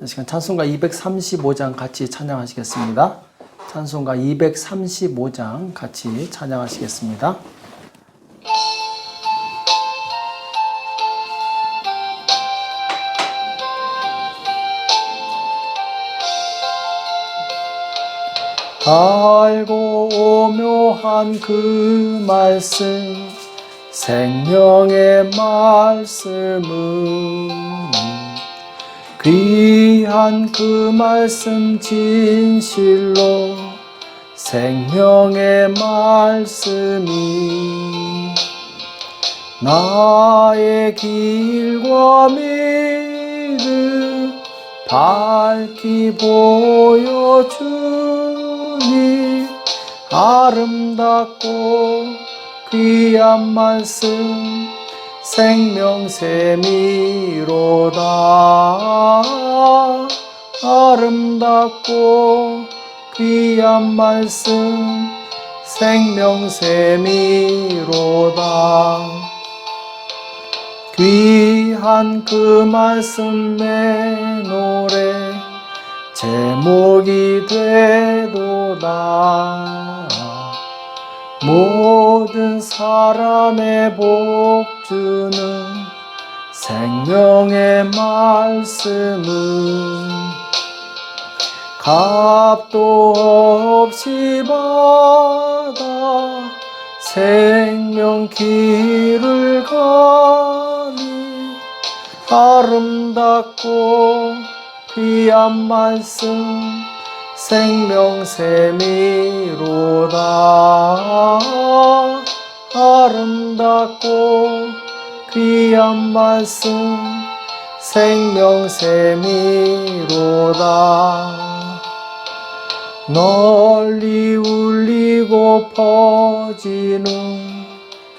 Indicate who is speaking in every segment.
Speaker 1: 이 시간 찬송가 235장 같이 찬양하시겠습니다. 찬송가 235장 같이 찬양하시겠습니다. 달고 오묘한 그 말씀, 생명의 말씀은 귀한 그 말씀 진실로 생명의 말씀이 나의 길과 믿음 밝히 보여주니 아름답고 귀한 말씀 생명샘이로다. 아름답고 귀한 말씀 생명샘이로다. 귀한 그 말씀 내 노래 제목이 되도다. 모든 사람의 복주는 생명의 말씀은 값도 없이 받아 생명 길을 가니 아름답고 귀한 말씀 생명샘이로다. 아름답고 귀한 말씀 생명샘이로다. 널리 울리고 퍼지는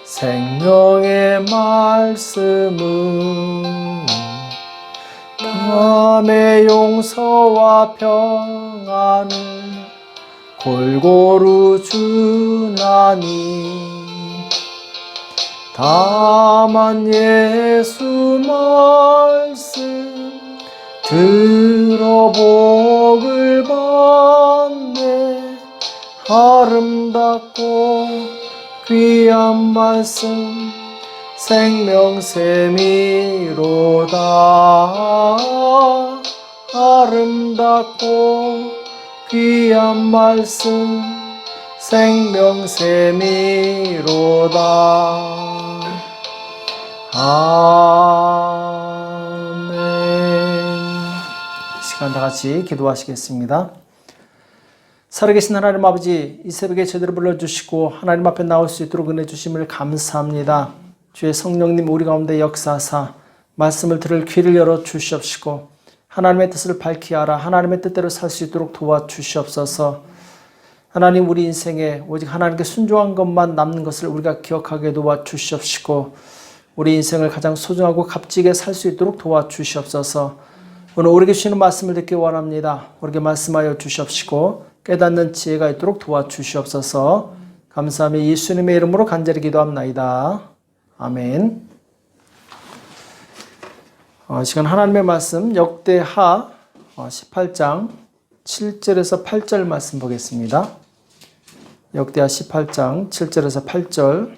Speaker 1: 생명의 말씀은 남의 용서와 평안을 골고루 주나니 다만 예수 말씀 들어 복을 받네. 아름답고 귀한 말씀 생명샘이로다. 아름답고 귀한 말씀 생명샘이로다. 아멘. 시간 다 같이 기도하시겠습니다. 살아계신 하나님 아버지, 이 새벽에 저희들을 불러주시고 하나님 앞에 나올 수 있도록 은혜 주심을 감사합니다. 주의 성령님 우리 가운데 역사하사 말씀을 들을 귀를 열어 주시옵시고 하나님의 뜻을 밝히 알아 하나님의 뜻대로 살 수 있도록 도와주시옵소서. 하나님 우리 인생에 오직 하나님께 순종한 것만 남는 것을 우리가 기억하게 도와주시옵시고 우리 인생을 가장 소중하고 값지게 살 수 있도록 도와주시옵소서. 오늘 우리에게 주시는 말씀을 듣기 원합니다. 우리에게 말씀하여 주시옵시고 깨닫는 지혜가 있도록 도와주시옵소서. 감사하며 예수님의 이름으로 간절히 기도합나이다. 아멘. 시간 하나님의 말씀 역대하 18장 7절에서 8절 말씀 보겠습니다. 역대하 18장 7절에서 8절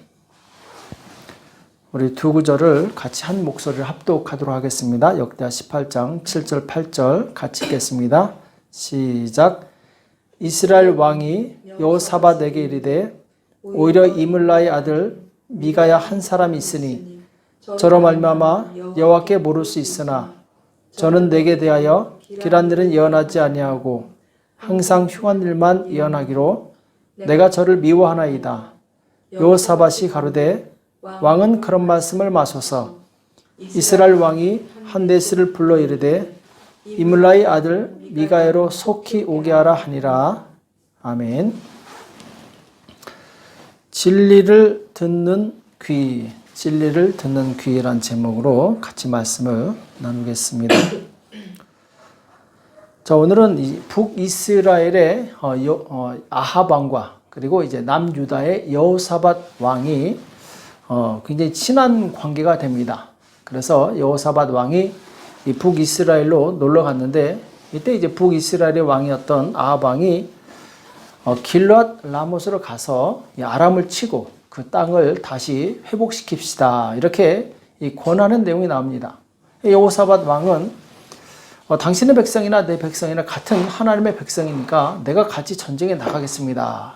Speaker 1: 우리 두 구절을 같이 한 목소리를 합독하도록 하겠습니다. 역대하 18장 7절 8절 같이 읽겠습니다. 시작. 이스라엘 왕이 여호사밧에게 이르되 오히려 이물라의 아들 미가야 한 사람이 있으니 저로 말미암아 여호와께 모를 수 있으나 저는 내게 대하여 길한 일은 예언하지 아니하고 항상 흉한 일만 예언하기로 내가 저를 미워하나이다. 여호사밧이 가로되 왕은 그런 말씀을 마소서. 이스라엘 왕이 한데스를 불러 이르되 이물라의 아들 미가야로 속히 오게 하라 하니라. 아멘. 진리를 듣는 귀, 진리를 듣는 귀란 제목으로 같이 말씀을 나누겠습니다. 자, 오늘은 북이스라엘의 아합 왕과 그리고 이제 남유다의 여호사밧 왕이 굉장히 친한 관계가 됩니다. 그래서 여호사밧 왕이 이 북이스라엘로 놀러 갔는데 이때 이제 북이스라엘의 왕이었던 아합 왕이 길앗 라못으로 가서 이 아람을 치고 그 땅을 다시 회복시킵시다. 이렇게 이 권하는 내용이 나옵니다. 여호사밧 왕은 당신의 백성이나 내 백성이나 같은 하나님의 백성이니까 내가 같이 전쟁에 나가겠습니다.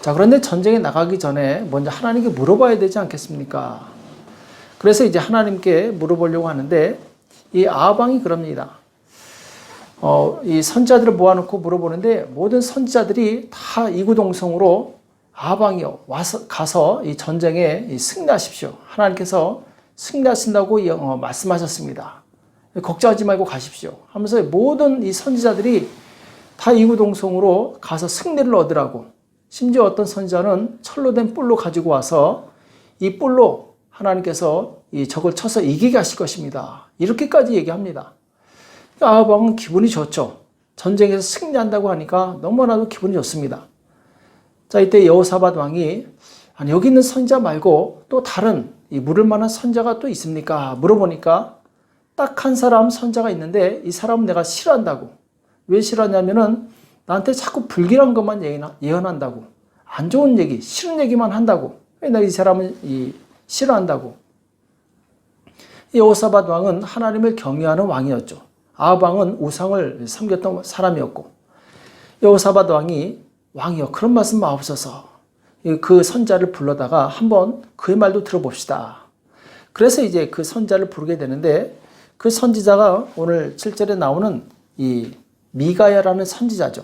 Speaker 1: 자, 그런데 전쟁에 나가기 전에 먼저 하나님께 물어봐야 되지 않겠습니까? 그래서 이제 하나님께 물어보려고 하는데 이 아합 왕이 그럽니다. 이 선지자들을 모아놓고 물어보는데 모든 선지자들이 다 이구동성으로 아합 왕이요 가서 이 전쟁에 승리하십시오. 하나님께서 승리하신다고 말씀하셨습니다. 걱정하지 말고 가십시오. 하면서 모든 이 선지자들이 다 이구동성으로 가서 승리를 얻으라고. 심지어 어떤 선지자는 철로 된 뿔로 가지고 와서 이 뿔로 하나님께서 이 적을 쳐서 이기게 하실 것입니다. 이렇게까지 얘기합니다. 아합 왕은 기분이 좋죠. 전쟁에서 승리한다고 하니까 너무나도 기분이 좋습니다. 자, 이때 여호사밧 왕이 아니, 여기 있는 선지자 말고 또 다른 이 물을 만한 선지자가 또 있습니까? 물어보니까 딱 한 사람 선지자가 있는데 이 사람은 내가 싫어한다고. 왜 싫어하냐면은 나한테 자꾸 불길한 것만 예언한다고. 안 좋은 얘기, 싫은 얘기만 한다고. 왜 내가 이 사람을 싫어한다고. 여호사밧 왕은 하나님을 경외하는 왕이었죠. 아합 왕은 우상을 섬겼던 사람이었고 여호사밧 왕이 왕이여 그런 말씀 마옵소서. 그 선지자를 불러다가 한번 그의 말도 들어봅시다. 그래서 이제 그 선지자를 부르게 되는데 그 선지자가 오늘 7절에 나오는 이 미가야라는 선지자죠.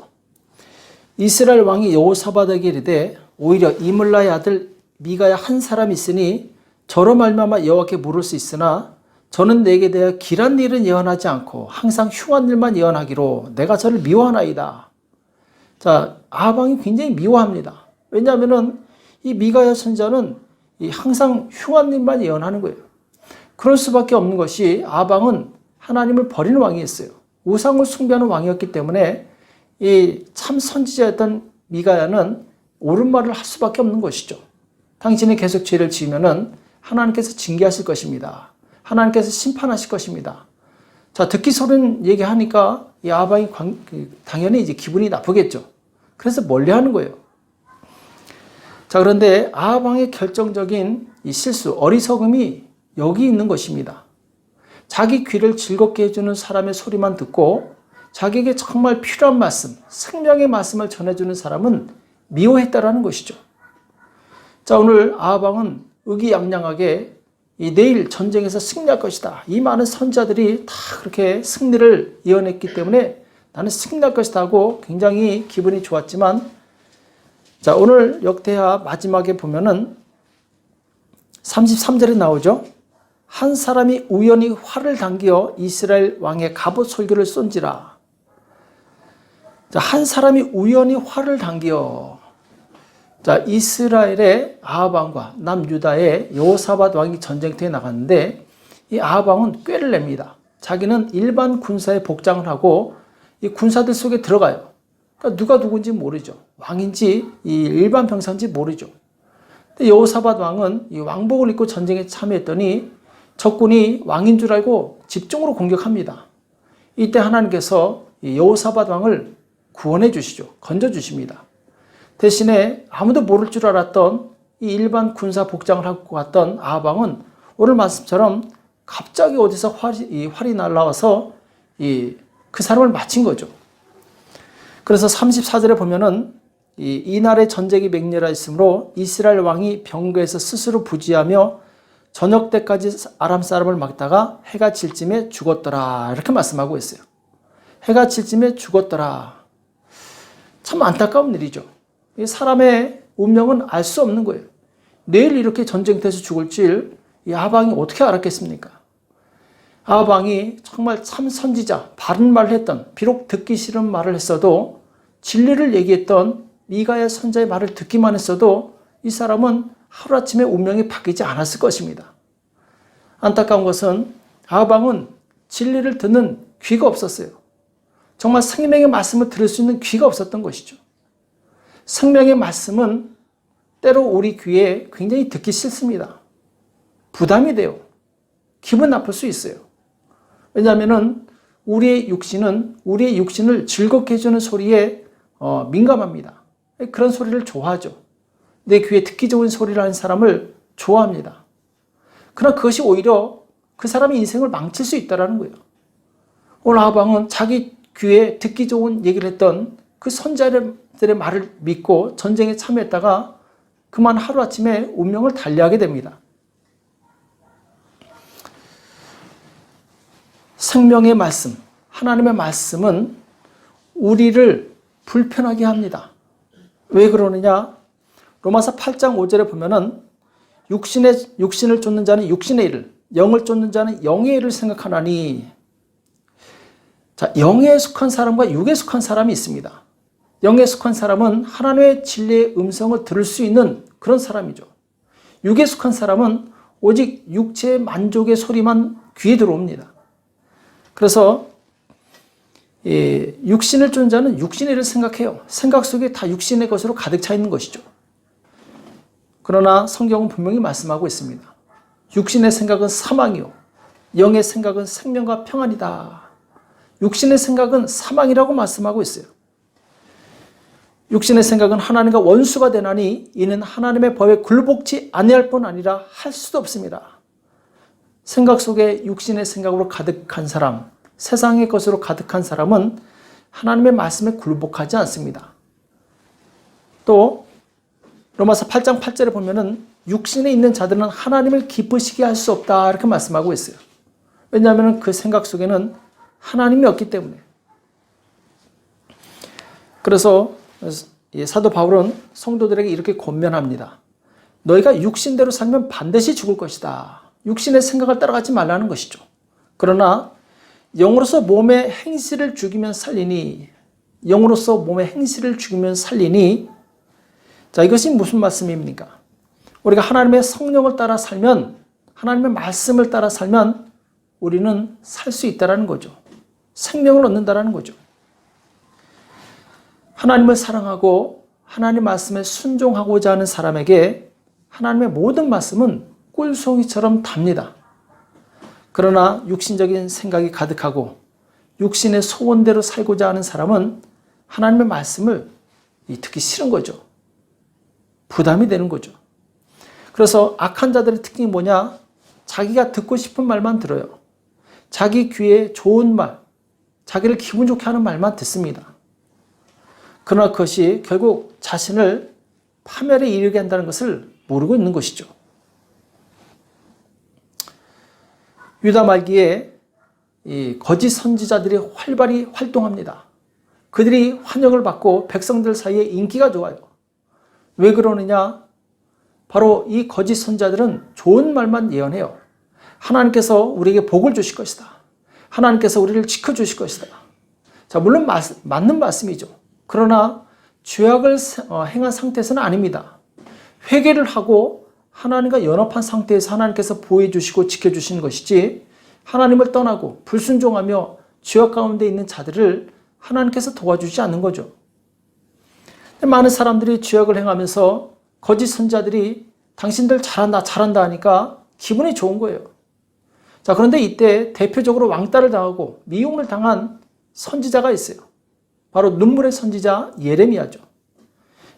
Speaker 1: 이스라엘 왕이 여호사밧에게 이르되 오히려 이물라의 아들 미가야 한 사람이 있으니 저로 말미암아 여호와께 물을 수 있으나 저는 내게 대하여 길한 일은 예언하지 않고 항상 흉한 일만 예언하기로 내가 저를 미워하나이다. 자, 아합 왕이 굉장히 미워합니다. 왜냐하면은 이 미가야 선지자는 항상 흉한 일만 예언하는 거예요. 그럴 수밖에 없는 것이 아합 왕은 하나님을 버리는 왕이었어요. 우상을 숭배하는 왕이었기 때문에 이 참 선지자였던 미가야는 옳은 말을 할 수밖에 없는 것이죠. 당신이 계속 죄를 지으면은 하나님께서 징계하실 것입니다. 하나님께서 심판하실 것입니다. 자, 듣기 싫은 얘기하니까 이 아합 왕이 당연히 이제 기분이 나쁘겠죠. 그래서 멀리하는 거예요. 자, 그런데 아합 왕의 결정적인 이 실수, 어리석음이 여기 있는 것입니다. 자기 귀를 즐겁게 해주는 사람의 소리만 듣고 자기에게 정말 필요한 말씀, 생명의 말씀을 전해주는 사람은 미워했다라는 것이죠. 자, 오늘 아합 왕은 의기양양하게 내일 전쟁에서 승리할 것이다. 이 많은 선지자들이 다 그렇게 승리를 예언했기 때문에 나는 승리할 것이다 하고 굉장히 기분이 좋았지만 자, 오늘 역대하 마지막에 보면은 33절에 나오죠. 한 사람이 우연히 활을 당겨 이스라엘 왕의 갑옷 솔기를 쏜지라. 자, 한 사람이 우연히 활을 당겨. 자, 이스라엘의 아합 왕과 남유다의 여호사밧 왕이 전쟁터에 나갔는데 이 아합 왕은 꾀를 냅니다. 자기는 일반 군사의 복장을 하고 이 군사들 속에 들어가요. 그러니까 누가 누군지 모르죠. 왕인지 이 일반 병사인지 모르죠. 근데 여호사밧 왕은 이 왕복을 입고 전쟁에 참여했더니 적군이 왕인 줄 알고 집중으로 공격합니다. 이때 하나님께서 이 여호사밧 왕을 구원해 주시죠. 건져 주십니다. 대신에 아무도 모를 줄 알았던 이 일반 군사 복장을 하고 갔던 아합 왕은 오늘 말씀처럼 갑자기 어디서 활이 날라와서 그 사람을 맞힌 거죠. 그래서 34절에 보면은 이날의 전쟁이 맹렬하였으므로 이스라엘 왕이 병거에서 스스로 부지하며 저녁 때까지 아람 사람을 막다가 해가 질 쯤에 죽었더라. 이렇게 말씀하고 있어요. 해가 질 쯤에 죽었더라. 참 안타까운 일이죠. 사람의 운명은 알 수 없는 거예요. 내일 이렇게 전쟁터에서 죽을 줄 이 아합 왕이 어떻게 알았겠습니까? 아합 왕이 정말 참 선지자, 바른 말을 했던, 비록 듣기 싫은 말을 했어도 진리를 얘기했던 미가야 선지자의 말을 듣기만 했어도 이 사람은 하루아침에 운명이 바뀌지 않았을 것입니다. 안타까운 것은 아합 왕은 진리를 듣는 귀가 없었어요. 정말 생명의 말씀을 들을 수 있는 귀가 없었던 것이죠. 생명의 말씀은 때로 우리 귀에 굉장히 듣기 싫습니다. 부담이 돼요. 기분 나쁠 수 있어요. 왜냐하면은 우리의 육신을 즐겁게 해주는 소리에 민감합니다. 그런 소리를 좋아하죠. 내 귀에 듣기 좋은 소리를 하는 사람을 좋아합니다. 그러나 그것이 오히려 그 사람의 인생을 망칠 수 있다는 거예요. 오늘 아방은 자기 귀에 듣기 좋은 얘기를 했던 그 선자들의 말을 믿고 전쟁에 참여했다가 그만 하루아침에 운명을 달리하게 됩니다. 생명의 말씀, 하나님의 말씀은 우리를 불편하게 합니다. 왜 그러느냐? 로마서 8장 5절에 보면은 육신을 쫓는 자는 육신의 일을, 영을 쫓는 자는 영의 일을 생각하나니. 자, 영에 속한 사람과 육에 속한 사람이 있습니다. 영에 속한 사람은 하나님의 진리의 음성을 들을 수 있는 그런 사람이죠. 육에 속한 사람은 오직 육체의 만족의 소리만 귀에 들어옵니다. 그래서 육신을 쫓는 자는 육신의 일을 생각해요. 생각 속에 다 육신의 것으로 가득 차 있는 것이죠. 그러나 성경은 분명히 말씀하고 있습니다. 육신의 생각은 사망이요, 영의 생각은 생명과 평안이다. 육신의 생각은 사망이라고 말씀하고 있어요. 육신의 생각은 하나님과 원수가 되나니 이는 하나님의 법에 굴복치 아니할 뿐 아니라 할 수도 없습니다. 생각 속에 육신의 생각으로 가득한 사람, 세상의 것으로 가득한 사람은 하나님의 말씀에 굴복하지 않습니다. 또 로마서 8장 8절에 보면은 육신에 있는 자들은 하나님을 기쁘시게 할 수 없다 이렇게 말씀하고 있어요. 왜냐하면 그 생각 속에는 하나님이 없기 때문에. 그래서 사도 바울은 성도들에게 이렇게 권면합니다. 너희가 육신대로 살면 반드시 죽을 것이다. 육신의 생각을 따라가지 말라는 것이죠. 그러나 영으로서 몸의 행실을 죽이면 살리니, 영으로서 몸의 행실을 죽이면 살리니. 자, 이것이 무슨 말씀입니까? 우리가 하나님의 성령을 따라 살면, 하나님의 말씀을 따라 살면 우리는 살 수 있다는 거죠. 생명을 얻는다는 거죠. 하나님을 사랑하고 하나님 말씀에 순종하고자 하는 사람에게 하나님의 모든 말씀은 꿀송이처럼 답니다. 그러나 육신적인 생각이 가득하고 육신의 소원대로 살고자 하는 사람은 하나님의 말씀을 듣기 싫은 거죠. 부담이 되는 거죠. 그래서 악한 자들의 특징이 뭐냐? 자기가 듣고 싶은 말만 들어요. 자기 귀에 좋은 말, 자기를 기분 좋게 하는 말만 듣습니다. 그러나 그것이 결국 자신을 파멸에 이르게 한다는 것을 모르고 있는 것이죠. 유다 말기에 이 거짓 선지자들이 활발히 활동합니다. 그들이 환영을 받고 백성들 사이에 인기가 좋아요. 왜 그러느냐? 바로 이 거짓 선지자들은 좋은 말만 예언해요. 하나님께서 우리에게 복을 주실 것이다. 하나님께서 우리를 지켜주실 것이다. 자, 물론 맞는 말씀이죠. 그러나 죄악을 행한 상태에서는 아닙니다. 회개를 하고 하나님과 연합한 상태에서 하나님께서 보호해 주시고 지켜주시는 것이지, 하나님을 떠나고 불순종하며 죄악 가운데 있는 자들을 하나님께서 도와주지 않는 거죠. 많은 사람들이 죄악을 행하면서 거짓 선지자들이 당신들 잘한다 하니까 기분이 좋은 거예요. 자, 그런데 이때 대표적으로 왕따를 당하고 미움을 당한 선지자가 있어요. 바로 눈물의 선지자 예레미야죠.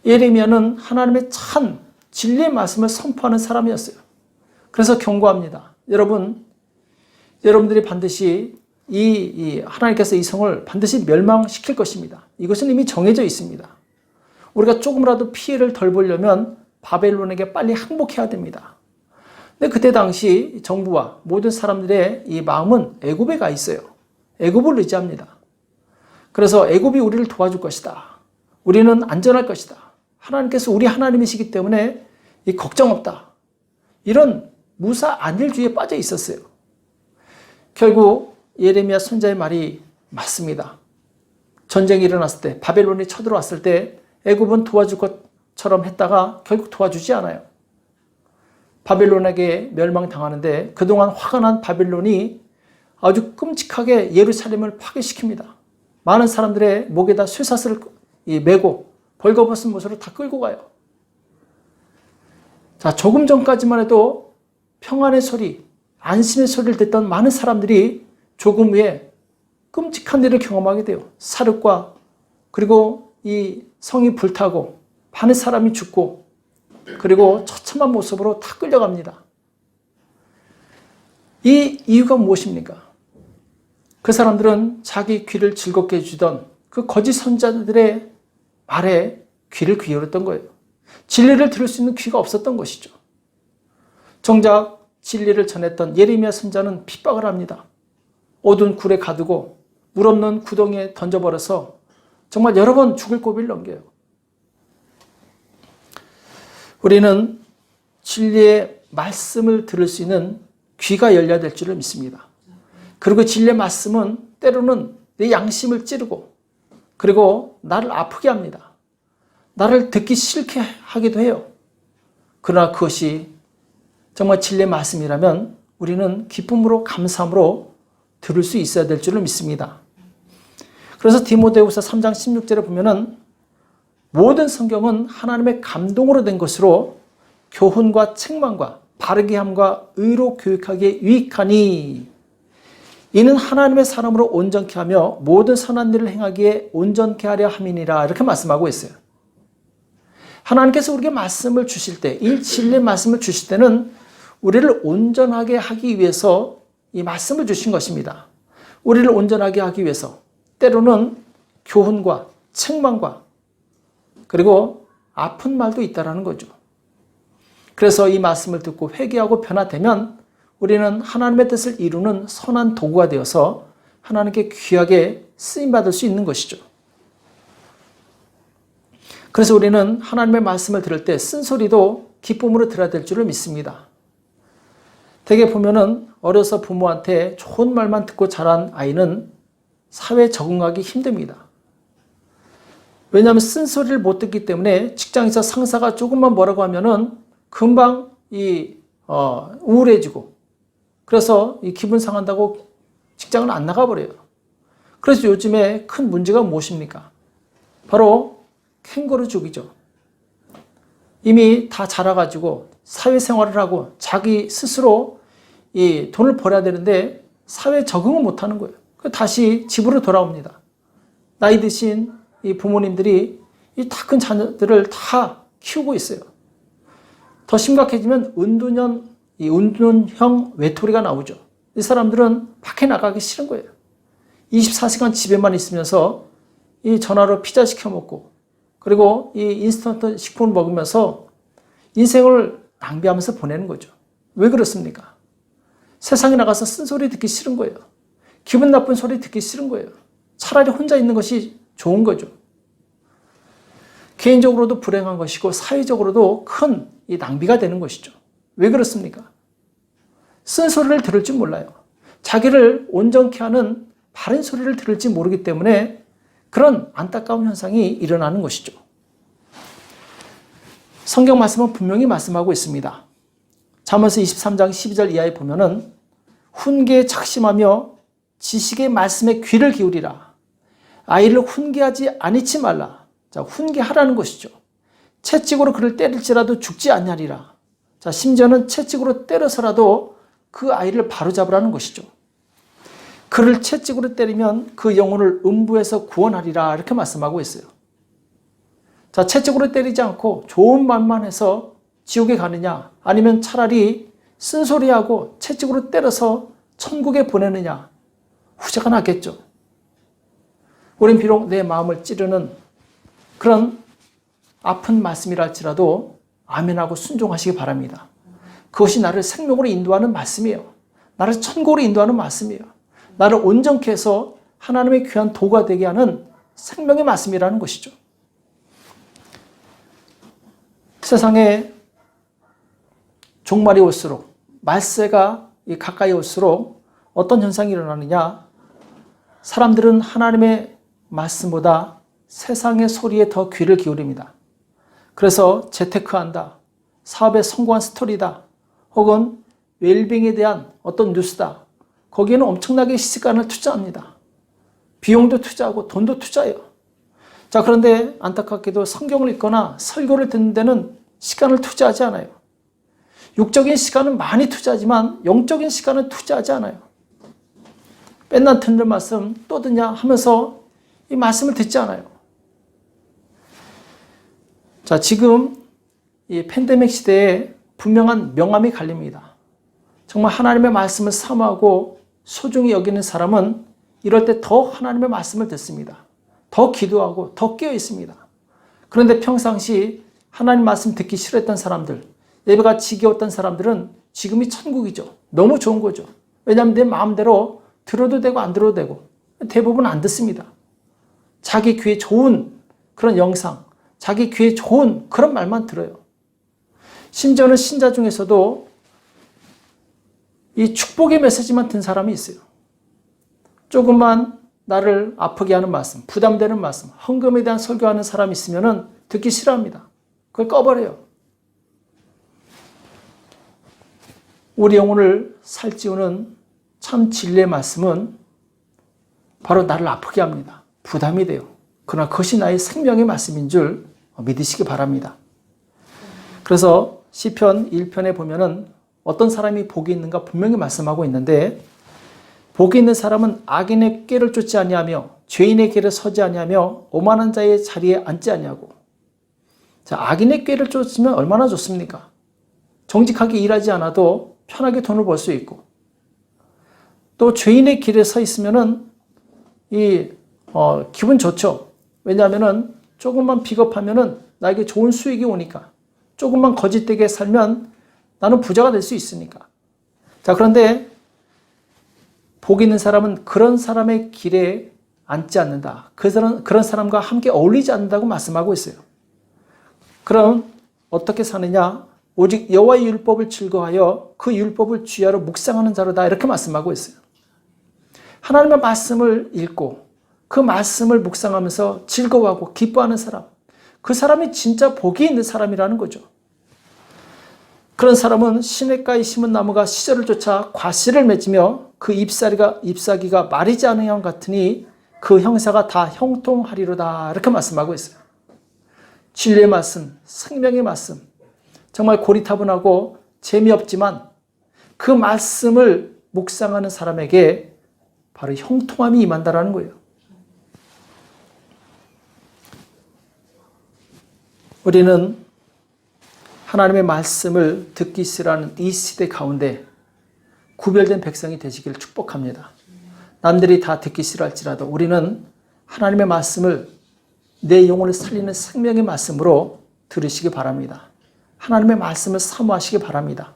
Speaker 1: 예레미야는 하나님의 찬 진리의 말씀을 선포하는 사람이었어요. 그래서 경고합니다. 여러분들이 반드시 하나님께서 이 성을 반드시 멸망시킬 것입니다. 이것은 이미 정해져 있습니다. 우리가 조금이라도 피해를 덜 보려면 바벨론에게 빨리 항복해야 됩니다. 근데 그때 당시 정부와 모든 사람들의 이 마음은 애굽에 가 있어요. 애굽을 의지합니다. 그래서 애굽이 우리를 도와줄 것이다. 우리는 안전할 것이다. 하나님께서 우리 하나님이시기 때문에 이 걱정 없다. 이런 무사 안일주의에 빠져 있었어요. 결국 예레미야 선지자의 말이 맞습니다. 전쟁이 일어났을 때, 바벨론이 쳐들어왔을 때 애굽은 도와줄 것처럼 했다가 결국 도와주지 않아요. 바벨론에게 멸망당하는데 그동안 화가 난 바벨론이 아주 끔찍하게 예루살렘을 파괴시킵니다. 많은 사람들의 목에다 쇠사슬을 메고 벌거벗은 모습으로 다 끌고 가요. 자, 조금 전까지만 해도 평안의 소리, 안심의 소리를 듣던 많은 사람들이 조금 후에 끔찍한 일을 경험하게 돼요. 살육과 그리고 이 성이 불타고 많은 사람이 죽고 그리고 처참한 모습으로 다 끌려갑니다. 이 이유가 무엇입니까? 그 사람들은 자기 귀를 즐겁게 해주던 그 거짓 선자들의 말에 귀를 기울였던 거예요. 진리를 들을 수 있는 귀가 없었던 것이죠. 정작 진리를 전했던 예레미야 선자는 핍박을 합니다. 어두운 굴에 가두고 물 없는 구덩이에 던져버려서 정말 여러 번 죽을 고비를 넘겨요. 우리는 진리의 말씀을 들을 수 있는 귀가 열려야 될 줄을 믿습니다. 그리고 진리의 말씀은 때로는 내 양심을 찌르고 그리고 나를 아프게 합니다. 나를 듣기 싫게 하기도 해요. 그러나 그것이 정말 진리의 말씀이라면 우리는 기쁨으로 감사함으로 들을 수 있어야 될 줄을 믿습니다. 그래서 디모데후서 3장 16절에 보면은 모든 성경은 하나님의 감동으로 된 것으로 교훈과 책망과 바르게 함과 의로 교육하기에 유익하니 이는 하나님의 사람으로 온전케 하며 모든 선한 일을 행하기에 온전케 하려 함이니라 이렇게 말씀하고 있어요. 하나님께서 우리에게 말씀을 주실 때, 이 진리의 말씀을 주실 때는 우리를 온전하게 하기 위해서 이 말씀을 주신 것입니다. 우리를 온전하게 하기 위해서 때로는 교훈과 책망과 그리고 아픈 말도 있다라는 거죠. 그래서 이 말씀을 듣고 회개하고 변화되면 우리는 하나님의 뜻을 이루는 선한 도구가 되어서 하나님께 귀하게 쓰임받을 수 있는 것이죠. 그래서 우리는 하나님의 말씀을 들을 때 쓴소리도 기쁨으로 들어야 될 줄을 믿습니다. 대개 보면은 어려서 부모한테 좋은 말만 듣고 자란 아이는 사회에 적응하기 힘듭니다. 왜냐하면 쓴소리를 못 듣기 때문에 직장에서 상사가 조금만 뭐라고 하면은 금방 우울해지고 그래서 이 기분 상한다고 직장을 안 나가버려요. 그래서 요즘에 큰 문제가 무엇입니까? 바로 캥거루족이죠. 이미 다 자라가지고 사회생활을 하고 자기 스스로 이 돈을 벌어야 되는데 사회에 적응을 못하는 거예요. 다시 집으로 돌아옵니다. 나이 드신 이 부모님들이 이 다 큰 자녀들을 다 키우고 있어요. 더 심각해지면 은둔형 외톨이가 나오죠. 이 사람들은 밖에 나가기 싫은 거예요. 24시간 집에만 있으면서 이 전화로 피자 시켜 먹고 그리고 이 인스턴트 식품을 먹으면서 인생을 낭비하면서 보내는 거죠. 왜 그렇습니까? 세상에 나가서 쓴소리 듣기 싫은 거예요. 기분 나쁜 소리 듣기 싫은 거예요. 차라리 혼자 있는 것이 좋은 거죠. 개인적으로도 불행한 것이고 사회적으로도 큰 이 낭비가 되는 것이죠. 왜 그렇습니까? 쓴소리를 들을 줄 몰라요. 자기를 온전케 하는 바른 소리를 들을지 모르기 때문에 그런 안타까운 현상이 일어나는 것이죠. 성경 말씀은 분명히 말씀하고 있습니다. 잠언서 23장 12절 이하에 보면은 훈계에 착심하며 지식의 말씀에 귀를 기울이라. 아이를 훈계하지 아니치 말라. 자, 훈계하라는 것이죠. 채찍으로 그를 때릴지라도 죽지 않냐리라. 자, 심지어는 채찍으로 때려서라도 그 아이를 바로잡으라는 것이죠. 그를 채찍으로 때리면 그 영혼을 음부에서 구원하리라 이렇게 말씀하고 있어요. 자, 채찍으로 때리지 않고 좋은 말만 해서 지옥에 가느냐 아니면 차라리 쓴소리하고 채찍으로 때려서 천국에 보내느냐 후자가 낫겠죠. 우린 비록 내 마음을 찌르는 그런 아픈 말씀이라 할지라도 아멘하고 순종하시기 바랍니다. 그것이 나를 생명으로 인도하는 말씀이에요. 나를 천국으로 인도하는 말씀이에요. 나를 온전케 해서 하나님의 귀한 도가 되게 하는 생명의 말씀이라는 것이죠. 세상에 종말이 올수록 말세가 가까이 올수록 어떤 현상이 일어나느냐? 사람들은 하나님의 말씀보다 세상의 소리에 더 귀를 기울입니다. 그래서 재테크한다, 사업에 성공한 스토리다, 혹은 웰빙에 대한 어떤 뉴스다. 거기에는 엄청나게 시간을 투자합니다. 비용도 투자하고 돈도 투자해요. 자, 그런데 안타깝게도 성경을 읽거나 설교를 듣는 데는 시간을 투자하지 않아요. 육적인 시간은 많이 투자하지만 영적인 시간은 투자하지 않아요. 맨날 듣는 말씀 또 듣냐 하면서 이 말씀을 듣지 않아요. 자, 지금 이 팬데믹 시대에 분명한 명암이 갈립니다. 정말 하나님의 말씀을 사모하고 소중히 여기는 사람은 이럴 때 더 하나님의 말씀을 듣습니다. 더 기도하고 더 깨어 있습니다. 그런데 평상시 하나님 말씀 듣기 싫어했던 사람들, 예배가 지겨웠던 사람들은 지금이 천국이죠. 너무 좋은 거죠. 왜냐하면 내 마음대로 들어도 되고 안 들어도 되고 대부분 안 듣습니다. 자기 귀에 좋은 그런 영상, 자기 귀에 좋은 그런 말만 들어요. 심지어는 신자 중에서도 이 축복의 메시지만 든 사람이 있어요. 조금만 나를 아프게 하는 말씀, 부담되는 말씀, 헌금에 대한 설교하는 사람이 있으면 듣기 싫어합니다. 그걸 꺼버려요. 우리 영혼을 살찌우는 참 진리의 말씀은 바로 나를 아프게 합니다. 부담이 돼요. 그러나 그것이 나의 생명의 말씀인 줄 믿으시기 바랍니다. 그래서 시편 1편에 보면은 어떤 사람이 복이 있는가 분명히 말씀하고 있는데, 복이 있는 사람은 악인의 꾀를 쫓지 아니하며 죄인의 길에 서지 아니하며 오만한 자의 자리에 앉지 아니하고. 자, 악인의 꾀를 쫓으면 얼마나 좋습니까? 정직하게 일하지 않아도 편하게 돈을 벌 수 있고, 또 죄인의 길에 서 있으면은 기분 좋죠. 왜냐하면은 조금만 비겁하면은 나에게 좋은 수익이 오니까, 조금만 거짓되게 살면 나는 부자가 될 수 있으니까. 자, 그런데 복 있는 사람은 그런 사람의 길에 앉지 않는다. 그런 사람과 함께 어울리지 않는다고 말씀하고 있어요. 그럼 어떻게 사느냐? 오직 여호와의 율법을 즐거워하여 그 율법을 주야로 묵상하는 자로다. 이렇게 말씀하고 있어요. 하나님의 말씀을 읽고 그 말씀을 묵상하면서 즐거워하고 기뻐하는 사람, 그 사람이 진짜 복이 있는 사람이라는 거죠. 그런 사람은 시냇가에 심은 나무가 시절을 쫓아 과실을 맺으며 그 잎사귀가 마르지 않은 것 같으니 그 형사가 다 형통하리로다. 이렇게 말씀하고 있어요. 진리의 말씀, 생명의 말씀, 정말 고리타분하고 재미없지만 그 말씀을 묵상하는 사람에게 바로 형통함이 임한다라는 거예요. 우리는 하나님의 말씀을 듣기 싫어하는 이 시대 가운데 구별된 백성이 되시길 축복합니다. 남들이 다 듣기 싫어할지라도 우리는 하나님의 말씀을 내 영혼을 살리는 생명의 말씀으로 들으시기 바랍니다. 하나님의 말씀을 사모하시기 바랍니다.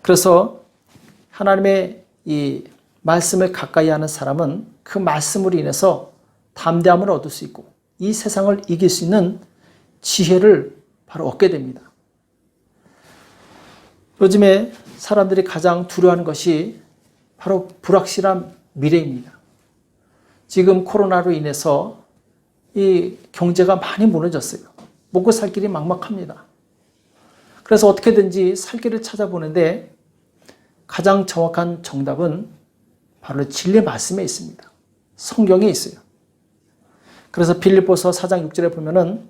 Speaker 1: 그래서 하나님의 이 말씀을 가까이 하는 사람은 그 말씀으로 인해서 담대함을 얻을 수 있고 이 세상을 이길 수 있는 지혜를 바로 얻게 됩니다. 요즘에 사람들이 가장 두려워하는 것이 바로 불확실한 미래입니다. 지금 코로나로 인해서 이 경제가 많이 무너졌어요. 먹고 살 길이 막막합니다. 그래서 어떻게든지 살 길을 찾아보는데 가장 정확한 정답은 바로 진리의 말씀에 있습니다. 성경에 있어요. 그래서 빌립보서 4장 6절에 보면은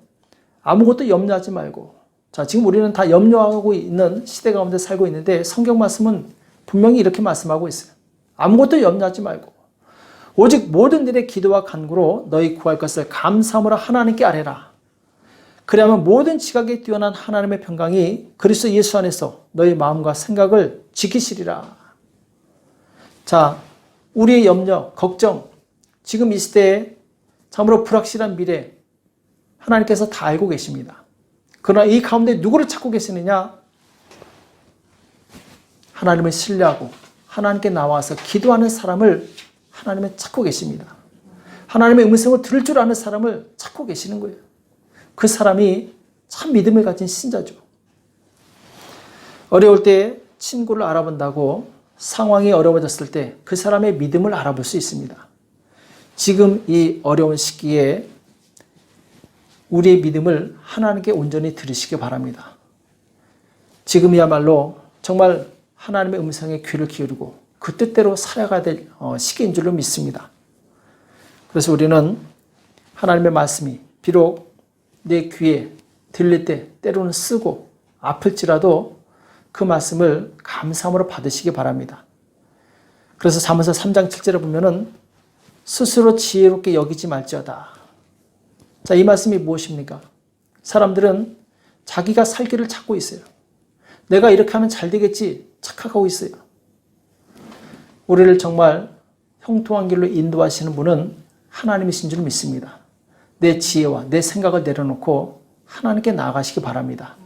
Speaker 1: 아무것도 염려하지 말고, 자, 지금 우리는 다 염려하고 있는 시대 가운데 살고 있는데 성경 말씀은 분명히 이렇게 말씀하고 있어요. 아무것도 염려하지 말고 오직 모든 일에 기도와 간구로 너희 구할 것을 감사함으로 하나님께 아뢰라. 그리하면 모든 지각에 뛰어난 하나님의 평강이 그리스도 예수 안에서 너희 마음과 생각을 지키시리라. 자, 우리의 염려, 걱정, 지금 이 시대에 참으로 불확실한 미래 하나님께서 다 알고 계십니다. 그러나 이 가운데 누구를 찾고 계시느냐? 하나님을 신뢰하고 하나님께 나와서 기도하는 사람을 하나님은 찾고 계십니다. 하나님의 음성을 들을 줄 아는 사람을 찾고 계시는 거예요. 그 사람이 참 믿음을 가진 신자죠. 어려울 때 친구를 알아본다고 상황이 어려워졌을 때 그 사람의 믿음을 알아볼 수 있습니다. 지금 이 어려운 시기에 우리의 믿음을 하나님께 온전히 들으시기 바랍니다. 지금이야말로 정말 하나님의 음성에 귀를 기울이고 그 뜻대로 살아가야 될 시기인 줄로 믿습니다. 그래서 우리는 하나님의 말씀이 비록 내 귀에 들릴 때 때로는 쓰고 아플지라도 그 말씀을 감사함으로 받으시기 바랍니다. 그래서 잠언서 3장 7절에 보면은 스스로 지혜롭게 여기지 말지어다. 자, 이 말씀이 무엇입니까? 사람들은 자기가 살 길을 찾고 있어요. 내가 이렇게 하면 잘 되겠지 착각하고 있어요. 우리를 정말 형통한 길로 인도하시는 분은 하나님이신 줄 믿습니다. 내 지혜와 내 생각을 내려놓고 하나님께 나아가시기 바랍니다.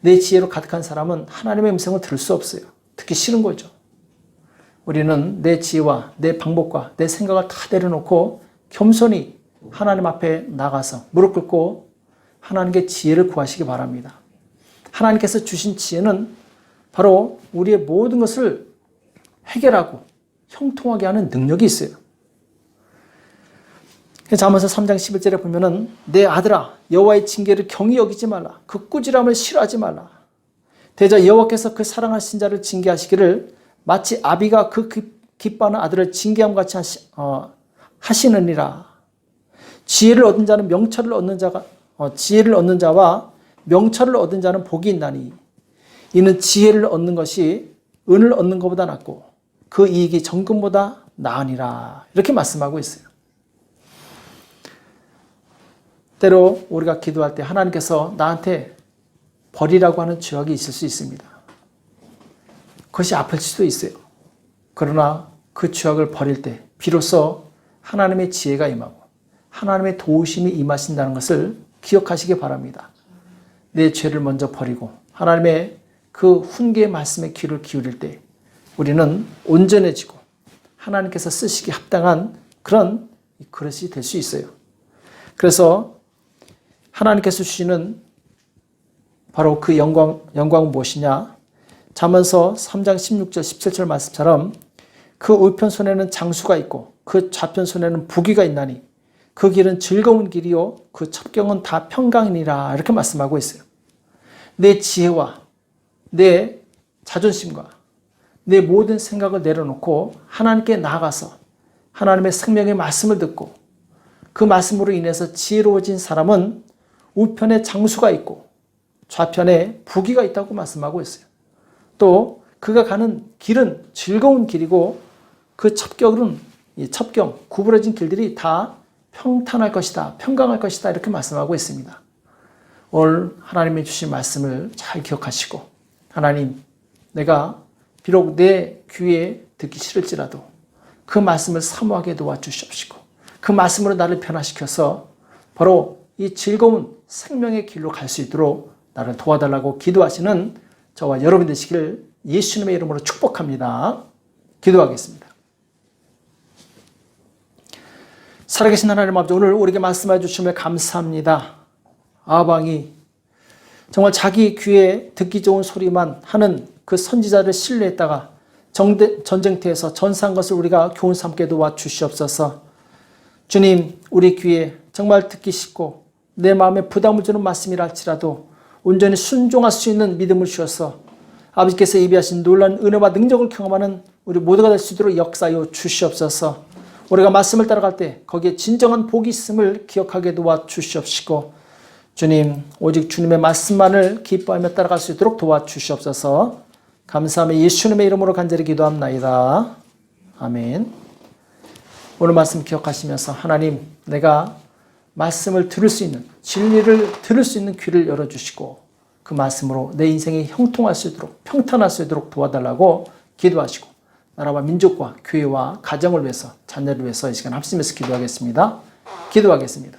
Speaker 1: 내 지혜로 가득한 사람은 하나님의 음성을 들을 수 없어요. 듣기 싫은 거죠. 우리는 내 지혜와 내 방법과 내 생각을 다 내려놓고 겸손히 하나님 앞에 나가서 무릎 꿇고 하나님께 지혜를 구하시기 바랍니다. 하나님께서 주신 지혜는 바로 우리의 모든 것을 해결하고 형통하게 하는 능력이 있어요. 잠언서 3장 11절에 보면은 내 아들아 여호와의 징계를 경히 여기지 말라. 그 꾸지람을 싫어하지 말라. 대저 여호와께서 그 사랑하신 자를 징계하시기를 마치 아비가 그 기뻐하는 아들을 징계함 같이 하시느니라. 지혜를 얻은 자는 명철을 얻는 자가 지혜를 얻는 자와 명철을 얻은 자는 복이 있나니 이는 지혜를 얻는 것이 은을 얻는 것보다 낫고 그 이익이 정금보다 나으니라. 이렇게 말씀하고 있어요. 때로 우리가 기도할 때 하나님께서 나한테 버리라고 하는 죄악이 있을 수 있습니다. 그것이 아플 수도 있어요. 그러나 그 죄악을 버릴 때 비로소 하나님의 지혜가 임하고 하나님의 도우심이 임하신다는 것을 기억하시기 바랍니다. 내 죄를 먼저 버리고 하나님의 그 훈계의 말씀에 귀를 기울일 때 우리는 온전해지고 하나님께서 쓰시기 합당한 그런 그릇이 될 수 있어요. 그래서 하나님께서 주시는 바로 그 영광은 무엇이냐? 잠언서 3장 16절 17절 말씀처럼 그 우편 손에는 장수가 있고 그 좌편 손에는 부귀가 있나니 그 길은 즐거운 길이요 그 첩경은 다 평강이니라. 이렇게 말씀하고 있어요. 내 지혜와 내 자존심과 내 모든 생각을 내려놓고 하나님께 나아가서 하나님의 생명의 말씀을 듣고 그 말씀으로 인해서 지혜로워진 사람은 우편에 장수가 있고 좌편에 부귀가 있다고 말씀하고 있어요. 또 그가 가는 길은 즐거운 길이고 그 첩경, 구부러진 길들이 다 평탄할 것이다, 평강할 것이다 이렇게 말씀하고 있습니다. 오늘 하나님이 주신 말씀을 잘 기억하시고 하나님 내가 비록 내 귀에 듣기 싫을지라도 그 말씀을 사모하게 도와주시옵시고 그 말씀으로 나를 변화시켜서 바로 이 즐거운 생명의 길로 갈 수 있도록 나를 도와달라고 기도하시는 저와 여러분 되시길 예수님의 이름으로 축복합니다. 기도하겠습니다. 살아계신 하나님 아버지, 오늘 우리에게 말씀해 주심을 감사합니다. 아방이 정말 자기 귀에 듣기 좋은 소리만 하는 그 선지자를 신뢰했다가 전쟁터에서 전사한 것을 우리가 교훈 삼게 도와주시옵소서. 주님, 우리 귀에 정말 듣기 쉽고 내 마음에 부담을 주는 말씀이라 할지라도 온전히 순종할 수 있는 믿음을 주셔서 아버지께서 예비하신 놀라운 은혜와 능력을 경험하는 우리 모두가 될 수 있도록 역사하여 주시옵소서. 우리가 말씀을 따라갈 때 거기에 진정한 복이 있음을 기억하게 도와주시옵시고 주님, 오직 주님의 말씀만을 기뻐하며 따라갈 수 있도록 도와주시옵소서. 감사하며 예수님의 이름으로 간절히 기도합나이다. 아멘. 오늘 말씀 기억하시면서 하나님, 내가 말씀을 들을 수 있는, 진리를 들을 수 있는 귀를 열어주시고 그 말씀으로 내 인생이 형통할 수 있도록, 평탄할 수 있도록 도와달라고 기도하시고 나라와 민족과 교회와 가정을 위해서, 자녀를 위해서 이 시간 합심해서 기도하겠습니다. 기도하겠습니다.